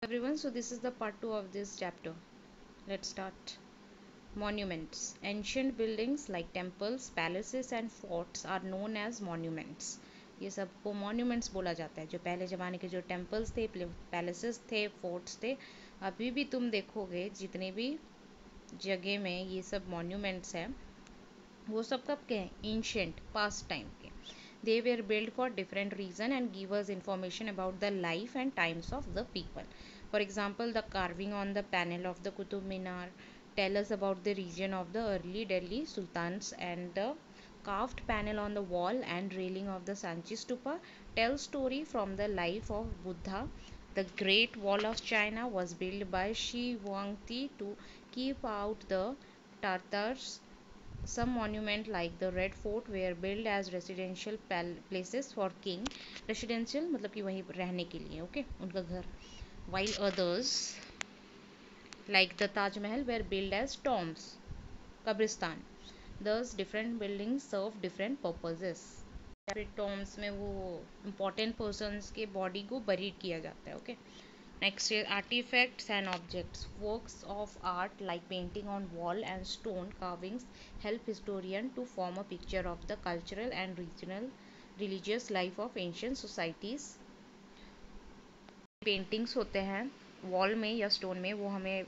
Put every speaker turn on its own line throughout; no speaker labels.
Everyone, so this is the part 2 of this chapter. Let's start. Monuments. Ancient buildings like temples, palaces and forts are known as monuments. ये सबको monuments बोला जाता है. जो पहले ज़माने के जो temples थे, palaces थे, forts थे, अभी भी तुम देखोगे जितने भी जगह में ये सब monuments हैं, वो सब कब के हैं? Ancient, past time के. They were built for different reason and give us information about the life and times of the people. For example, the carving on the panel of the Qutub Minar tell us about the region of the early Delhi sultans, and the carved panel on the wall and railing of the Sanchi Stupa tell story from the life of Buddha. The Great Wall of China was built by Shi Huangdi to keep out the Tartars. Some monuments like the Red Fort were built as residential places for king. Residential मतलब कि वहीं रहने के लिए, okay, उनका घर. While others like the Taj Mahal were built as tombs, कब्रिस्तान. Thus different buildings serve different purposes. फिर tombs में वो important persons के body को buried किया जाता है, okay. Next is artifacts and objects. Works of art like painting on wall and stone carvings help historian to form a picture of the cultural and regional religious life of ancient societies. Paintings होते हैं wall में या stone में, वो हमें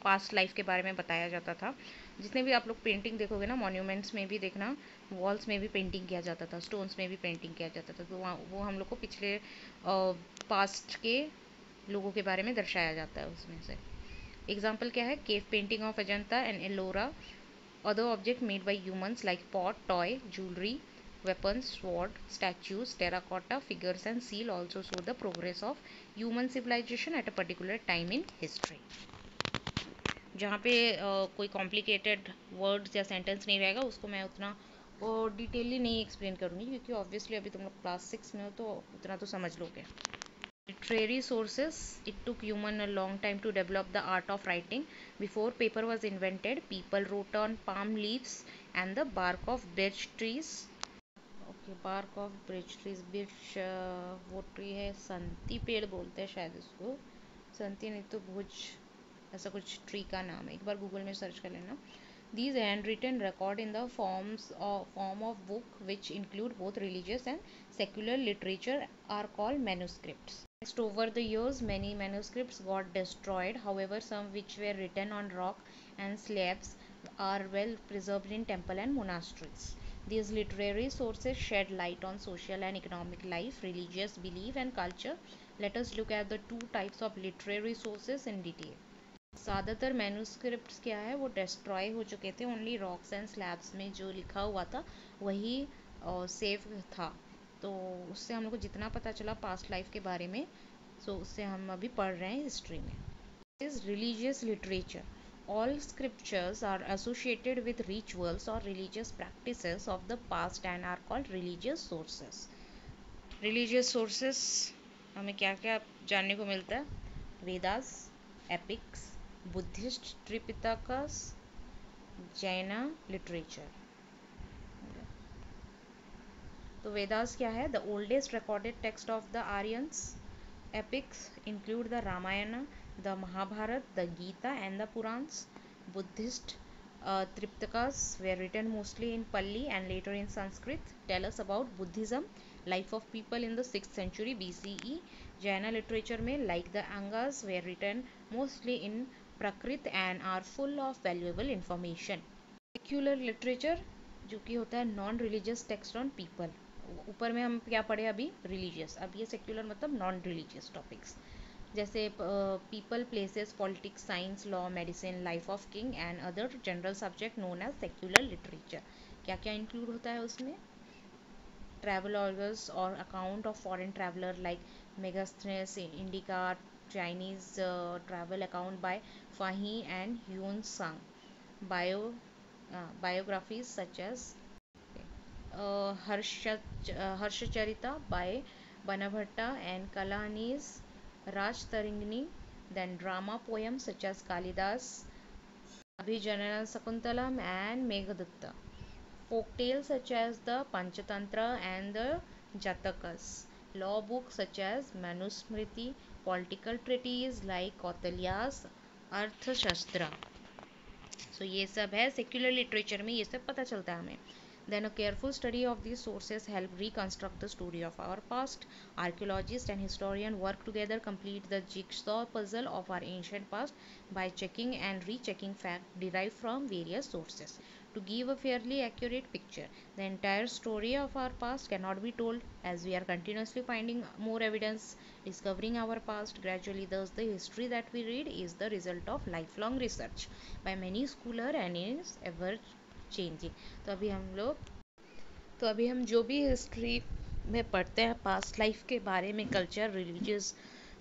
past life के बारे में बताया जाता था. जितने भी आप लोग पेंटिंग देखोगे ना, मॉन्यूमेंट्स में भी देखना, वॉल्स में भी पेंटिंग किया जाता था, स्टोन्स में भी पेंटिंग किया जाता था. तो वो हम लोग को पिछले पास्ट के लोगों के बारे में दर्शाया जाता है उसमें से. एग्जाम्पल क्या है? Cave painting of Ajanta and Ellora. Other object made by humans like pot, toy, jewellery, weapons, sword, statues, terracotta, figures and seal also show the progress of human civilization at a particular time in history. जहाँ पे कोई complicated words या sentence नहीं रहेगा उसको मैं उतना डिटेली नहीं एक्सप्लेन करूँगी, क्योंकि ऑब्वियसली अभी तुम लोग क्लास 6 में हो तो उतना तो समझ लोगे. Literary sources. It took human a long time to develop the art of writing. Before paper was invented, people wrote on palm leaves and the bark of birch trees. Okay, bark of birch trees. Birch वो tree है, संती पेड़ बोलते हैं शायद इसको. संती नहीं तो भुज, ऐसा कुछ ट्री का नाम है. एक बार गूगल में सर्च कर लेना. These handwritten record in the form of book which include both religious and secular literature are called manuscripts. Next, over the years, many manuscripts got destroyed. However, some which were written on rock and slabs are well preserved in temple and monasteries. These literary sources shed light on social and economic life, religious belief and culture. Let us look at the two types of literary sources in detail. ज़्यादातर manuscripts क्या है, वो destroy हो चुके थे. Only rocks and slabs में जो लिखा हुआ था वही सेफ था. तो उससे हम लोग को जितना पता चला पास्ट लाइफ के बारे में, सो उससे हम अभी पढ़ रहे हैं हिस्ट्री में. Is religious literature. All scriptures are associated with rituals or religious practices of the past and are called religious sources. Religious sources हमें क्या क्या जानने को मिलता है? Vedas, epics, Buddhist Tripitakas, Jain literature. तो वेदास क्या है? The oldest recorded text of the Aryans. Epics include the Ramayana, the Mahabharata, the Gita and the Purans. Buddhist Triptakas were written mostly in Pali and later in Sanskrit. Tell us about Buddhism, life of people in the 6th century BCE. Jaina literature में like the Angas were written mostly in Prakrit and are full of valuable information. Secular literature जो कि होता है non religious text on people. ऊपर में हम क्या पढ़े अभी? रिलीजियस. अब ये सेक्युलर मतलब नॉन रिलीजियस टॉपिक्स, जैसे people, places, politics, science, law, medicine, life of king and other general subject known as secular literature. क्या क्या इंक्लूड होता है उसमें? travelers or account of foreign traveler like Megasthenes Indica, Chinese travel account by Fahi and Hyun Sang. Biographies such as Harshacharita by Banabhatta and Kalani's Rajtaringni. Then drama poems such as Kalidas, Abhijanana Sakuntalam and Meghadutta. Folk tales such as the Panchatantra and the Jatakas. Law books such as Manusmriti political treatises like Kautilya's Arthashastra. So ये सब है secular literature में, ये सब पता चलता है हमें। Then a careful study of these sources help reconstruct the story of our past. Archaeologists and historians work together complete the jigsaw puzzle of our ancient past by checking and rechecking facts derived from various sources to give a fairly accurate picture. The entire story of our past cannot be told as we are continuously finding more evidence, discovering our past gradually. Thus, the history that we read is the result of lifelong research by many scholars and is ever changing. तो अभी हम जो भी history में पढ़ते हैं past life के बारे में, कल्चर रिलीजियस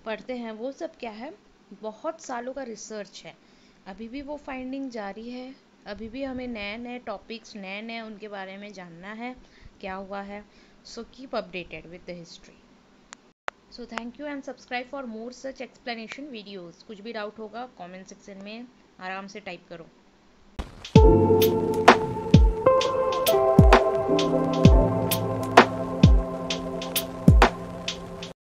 पढ़ते हैं, वो सब क्या है, बहुत सालों का रिसर्च है। अभी भी वो फाइंडिंग जारी है, अभी भी हमें नए नए टॉपिक्स, नए नए उनके बारे में जानना है क्या हुआ है। So keep updated with the history. So thank you and subscribe for more such explanation videos. कुछ भी डाउट होगा कॉमेंट सेक्शन में आराम से टाइप करो।